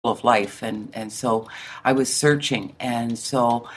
of life. And so I was searching. And so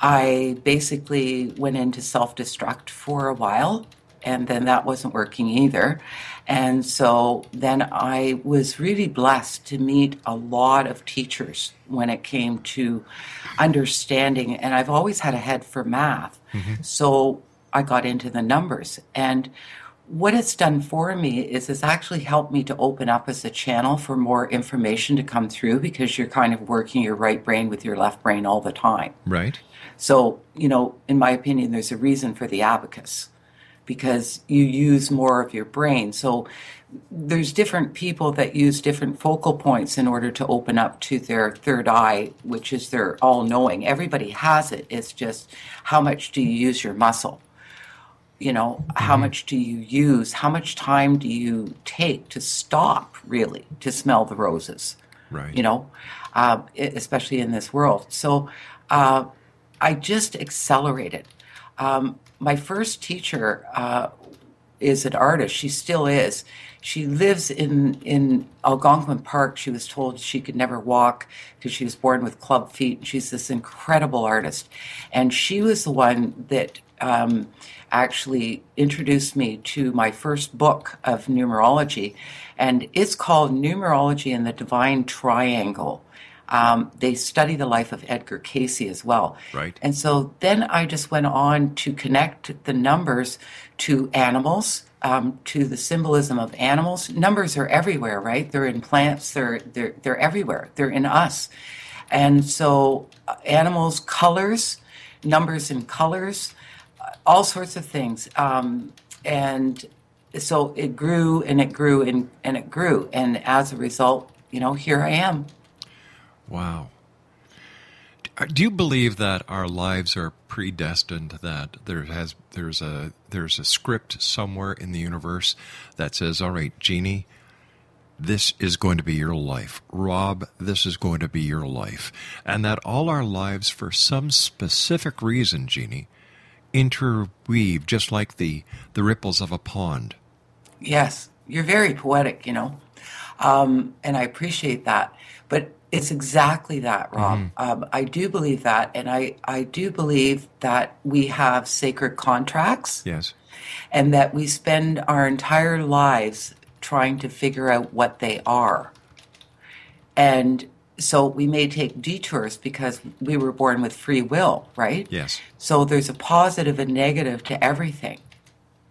I basically went into self-destruct for a while, and then that wasn't working either. And so then I was really blessed to meet a lot of teachers when it came to understanding. And I've always had a head for math. So I got into the numbers. And what it's done for me is it's actually helped me to open up as a channel for more information to come through, because you're kind of working your right brain with your left brain all the time. Right. So, in my opinion, there's a reason for the abacus, because you use more of your brain. So there's different people that use different focal points in order to open up to their third eye, which is their all-knowing. Everybody has it. It's just, how much do you use your muscle? How much do you use? How much time do you take to stop, really, to smell the roses? Right. Especially in this world. So I just accelerated. My first teacher is an artist. She still is. She lives in Algonquin Park. She was told she could never walk because she was born with club feet. She's this incredible artist. And she was the one that actually introduced me to my first book of numerology. And it's called Numerology and the Divine Triangle. They study the life of Edgar Cayce as well. Right. And so then I just went on to connect the numbers to animals, to the symbolism of animals. Numbers are everywhere, right? They're in plants, they're everywhere. They're in us. And so animals, colors, numbers and colors, all sorts of things. And so it grew and it grew and it grew. And as a result, here I am. Wow. Do you believe that our lives are predestined, that there's a script somewhere in the universe that says, all right, Jeannie, this is going to be your life. Rob, this is going to be your life. And that all our lives, for some specific reason, Jeannie, interweave just like the ripples of a pond? Yes, you're very poetic, and I appreciate that. But it's exactly that, Rob. I do believe that, and I do believe that we have sacred contracts. Yes. And that we spend our entire lives trying to figure out what they are. And so we may take detours because we were born with free will, right? Yes. So there's a positive and negative to everything,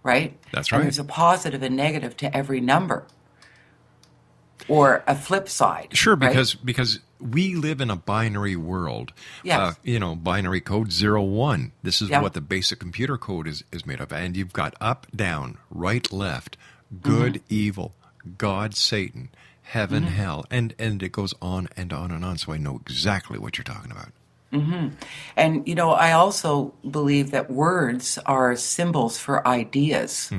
right? That's right. And there's a positive and negative to every number. Or a flip side. Sure, right? because we live in a binary world. Yes. Binary code 0-1. This is Yep. what the basic computer code is made of. And you've got up, down, right, left, good, evil, God, Satan, heaven, hell. And it goes on and on and on. So I know exactly what you're talking about. And, I also believe that words are symbols for ideas.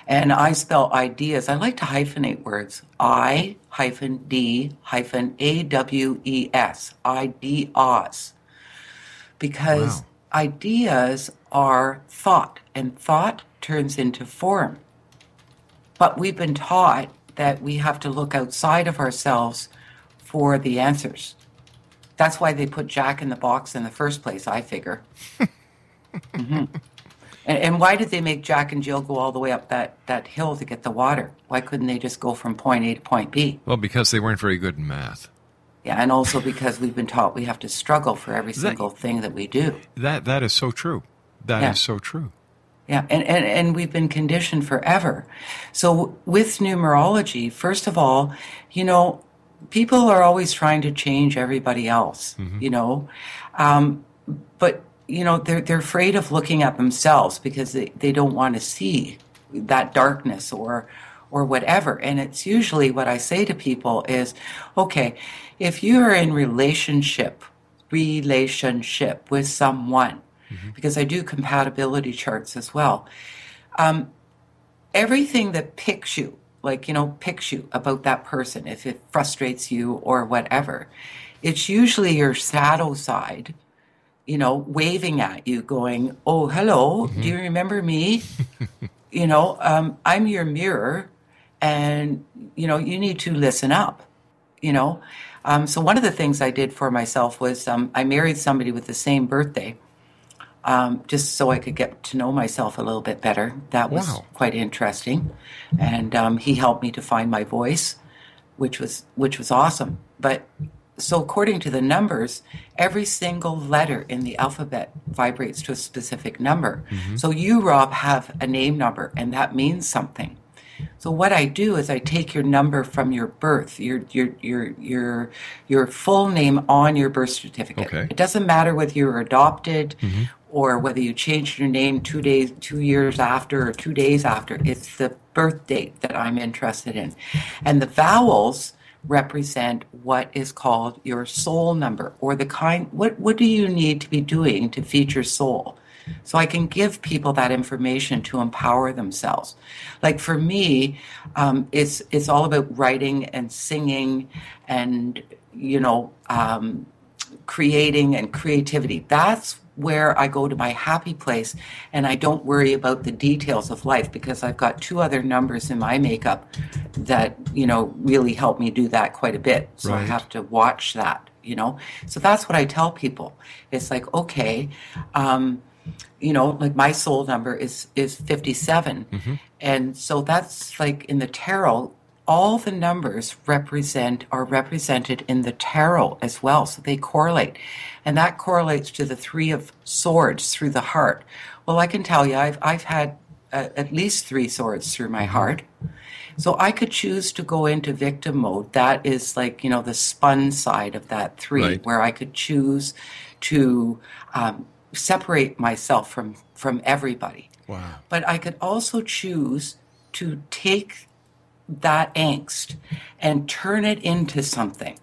And I spell ideas. I like to hyphenate words. I-D-A-W-E-S. Ideas. Because Wow. ideas are thought, and thought turns into form. But we've been taught that we have to look outside of ourselves for the answers. That's why they put Jack in the box in the first place, I figure. And why did they make Jack and Jill go all the way up that hill to get the water? Why couldn't they just go from point A to point B? Well, because they weren't very good in math. Yeah, and also because we've been taught we have to struggle for every single thing that we do. That is so true. That is so true. Yeah, and we've been conditioned forever. So with numerology, first of all, people are always trying to change everybody else, but they're afraid of looking at themselves because they don't want to see that darkness or whatever. And it's usually what I say to people is, okay, if you are in relationship with someone, because I do compatibility charts as well, everything that picks you about that person, if it frustrates you or whatever, it's usually your shadow side, waving at you going, oh, hello, do you remember me? I'm your mirror, and, you need to listen up, So one of the things I did for myself was I married somebody with the same birthday, just so I could get to know myself a little bit better. That was Wow. quite interesting, and he helped me to find my voice, which was awesome. But so according to the numbers, every single letter in the alphabet vibrates to a specific number. So you, Rob, have a name number, and that means something. So what I do is I take your number from your birth, your full name on your birth certificate. Okay. It doesn't matter whether you were adopted or whether you changed your name 2 years after or 2 days after. It's the birth date that I'm interested in. And the vowels represent what is called your soul number, or the kind, what do you need to be doing to feed your soul? So I can give people that information to empower themselves. Like for me, it's all about writing and singing and, creating and creativity. That's where I go to my happy place, and I don't worry about the details of life because I've got 2 other numbers in my makeup that, really help me do that quite a bit. So I Right. have to watch that, So that's what I tell people. It's like, okay, like my soul number is 57. And so that's like in the tarot, all the numbers are represented in the tarot as well. So they correlate. And that correlates to the 3 of swords through the heart. Well, I can tell you, I've had at least 3 swords through my heart. So I could choose to go into victim mode. That is like, the spun side of that 3, Right. where I could choose to separate myself from everybody. Wow. But I could also choose to take that angst and turn it into something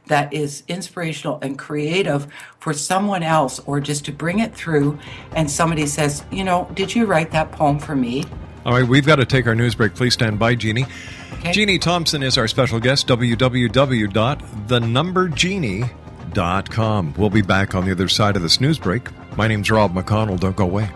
that is inspirational and creative for someone else, or just to bring it through and somebody says, did you write that poem for me? All right, we've got to take our news break. Please stand by, Jeannie. Okay. Jeanne Thompson is our special guest, www.thenumberjeannie.com. We'll be back on the other side of this news break. My name's Rob McConnell. Don't go away.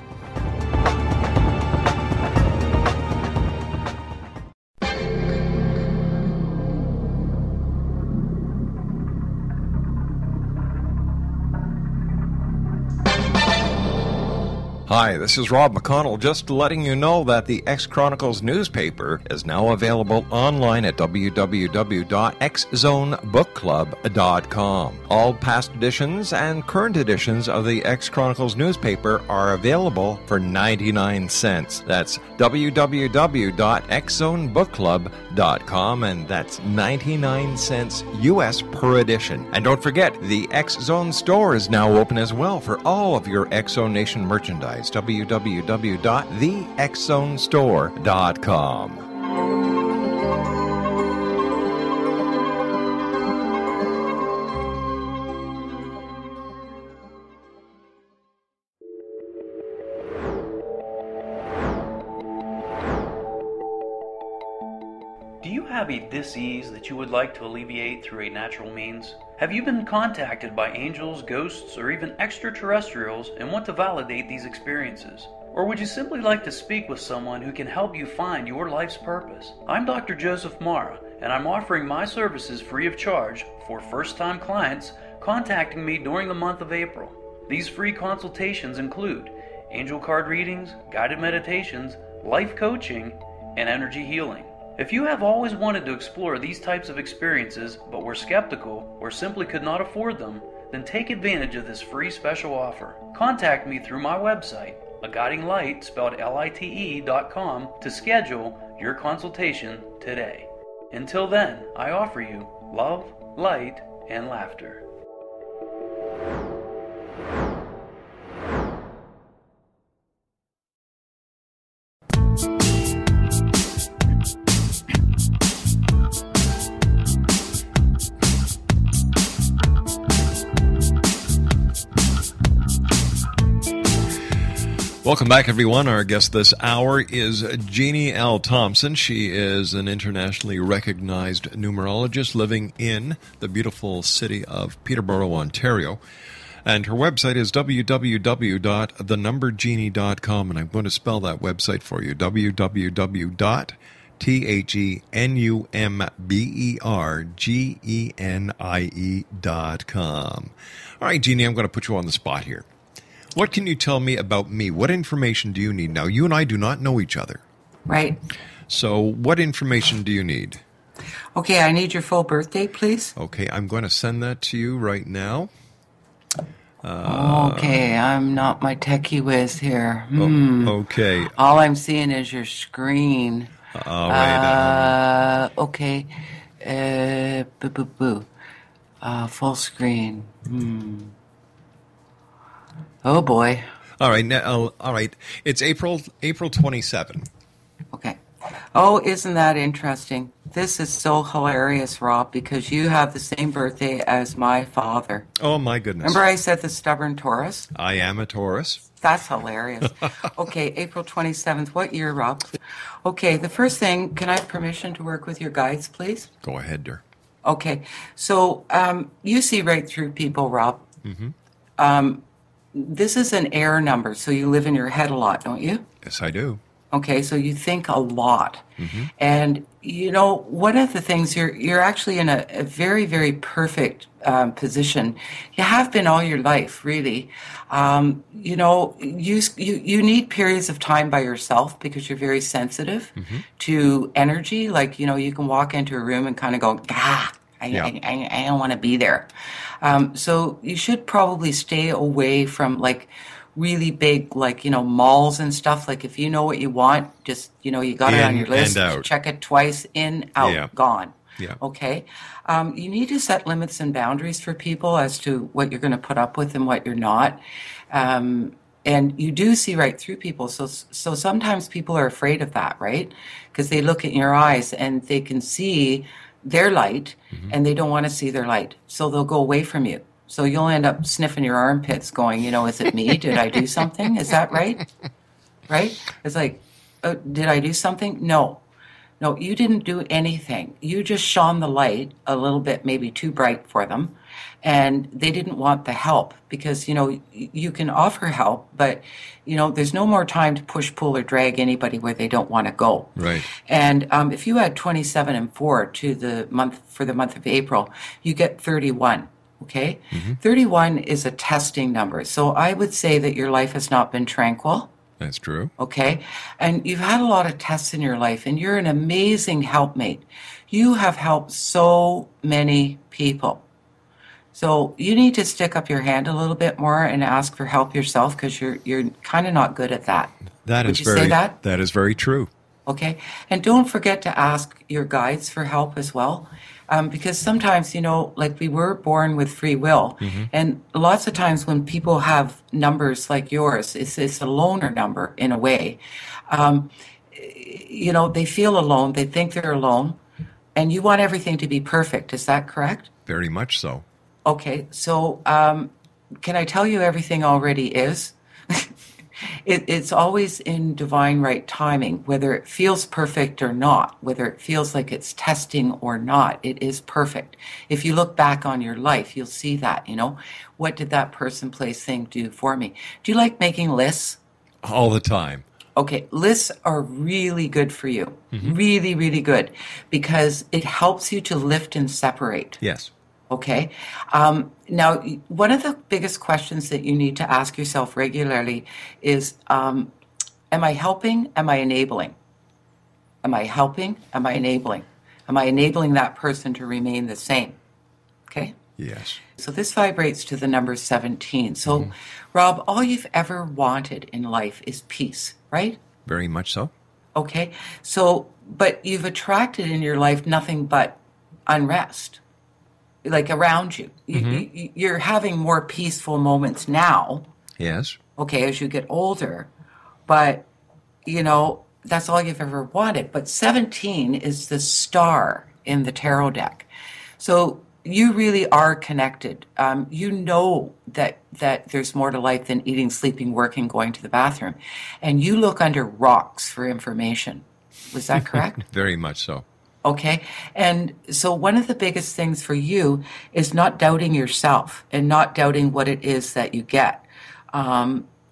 Hi, this is Rob McConnell, just letting you know that the X Chronicles newspaper is now available online at www.xzonebookclub.com. All past editions and current editions of the X Chronicles newspaper are available for 99 cents. That's www.xzonebookclub.com, and that's 99 cents US per edition. And don't forget, the X Zone store is now open as well for all of your X Zone Nation merchandise. www.thexzonestore.com. Do you have a dis-ease that you would like to alleviate through a natural means? Have you been contacted by angels, ghosts, or even extraterrestrials and want to validate these experiences? Or would you simply like to speak with someone who can help you find your life's purpose? I'm Dr. Joseph Mara, and I'm offering my services free of charge for first-time clients contacting me during the month of April. These free consultations include angel card readings, guided meditations, life coaching, and energy healing. If you have always wanted to explore these types of experiences but were skeptical or simply could not afford them, then take advantage of this free special offer. Contact me through my website, aguidinglight, spelled LITE.com, to schedule your consultation today. Until then, I offer you love, light, and laughter. Welcome back, everyone. Our guest this hour is Jeanne L Thompson. She is an internationally recognized numerologist living in the beautiful city of Peterborough, Ontario. And her website is www.thenumberjeannie.com. And I'm going to spell that website for you, www.thenumberjeannie.com. THENUMBERGENIE.com. All right, Jeannie, I'm going to put you on the spot here. What can you tell me about me? What information do you need? Now, you and I do not know each other. Right. So what information do you need? Okay, I need your full birthday, please. Okay, I'm going to send that to you right now. Okay, I'm not my techie whiz here. Okay. All I'm seeing is your screen. All right. Okay. Full screen. Oh boy. All right. Now, all right. It's April 27. Okay. Oh, isn't that interesting? This is so hilarious, Rob, because you have the same birthday as my father. Oh, my goodness. Remember I said the stubborn Taurus? I am a Taurus. That's hilarious. Okay, April 27th. What year, Rob? Okay, the first thing, can I have permission to work with your guides, please? Go ahead, dear. Okay, so you see right through people, Rob. This is an air number, so you live in your head a lot, don't you? Yes, I do. Okay, so you think a lot. And, you know, one of the things, you're actually in a very, very perfect position. You have been all your life, really. You know, you need periods of time by yourself because you're very sensitive to energy. Like, you know, you can walk into a room and kind of go, I don't want to be there. So you should probably stay away from, like, really big, like, you know, malls and stuff. Like, if you know what you want, just, you know, you got it on your list, check it twice, in, out, gone. Yeah. Okay. You need to set limits and boundaries for people as to what you're going to put up with and what you're not. And you do see right through people. So sometimes people are afraid of that, right? Because they look in your eyes and they can see their light and they don't want to see their light. So they'll go away from you. So you'll end up sniffing your armpits going, you know, is it me? Did I do something? Is that right? Right? It's like, did I do something? No, you didn't do anything. You just shone the light a little bit, maybe too bright for them. And they didn't want the help because, you know, you can offer help, but, you know, there's no more time to push, pull, or drag anybody where they don't want to go. Right. And if you add 27 and 4 to the month, for the month of April, you get 31. Okay? 31 is a testing number. So I would say that your life has not been tranquil. That's true. Okay? And you've had a lot of tests in your life, and you're an amazing helpmate. You have helped so many people. So you need to stick up your hand a little bit more and ask for help yourself because you're kind of not good at that. Would you say that? That is very true. Okay? And don't forget to ask your guides for help as well. Because sometimes, you know, like we were born with free will. And lots of times when people have numbers like yours, it's a loner number in a way. You know, they feel alone. They think they're alone. And you want everything to be perfect. Is that correct? Very much so. Okay. So can I tell you everything already is? It's always in divine right timing, whether it feels perfect or not, whether it feels like it's testing or not, it is perfect. If you look back on your life, you'll see that, you know, what did that person, place, thing do for me? Do you like making lists? All the time. Okay, lists are really good for you. Really, really good because it helps you to lift and separate. Yes. Okay. Now, one of the biggest questions that you need to ask yourself regularly is, am I helping? Am I enabling? Am I helping? Am I enabling? Am I enabling that person to remain the same? Okay? Yes. So this vibrates to the number 17. So, Rob, all you've ever wanted in life is peace, right? Very much so. Okay. So, but you've attracted in your life nothing but unrest. Like around you. You're having more peaceful moments now. Yes. Okay, as you get older. But, you know, that's all you've ever wanted. But 17 is the star in the tarot deck. So you really are connected. You know that there's more to life than eating, sleeping, working, going to the bathroom. And you look under rocks for information. Was that correct? Very much so. Okay. And so one of the biggest things for you is not doubting yourself and not doubting what it is that you get.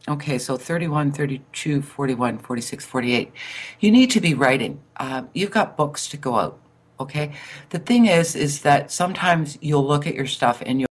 Okay, so 31, 32, 41, 46, 48. You need to be writing. You've got books to go out. Okay. The thing is that sometimes you'll look at your stuff and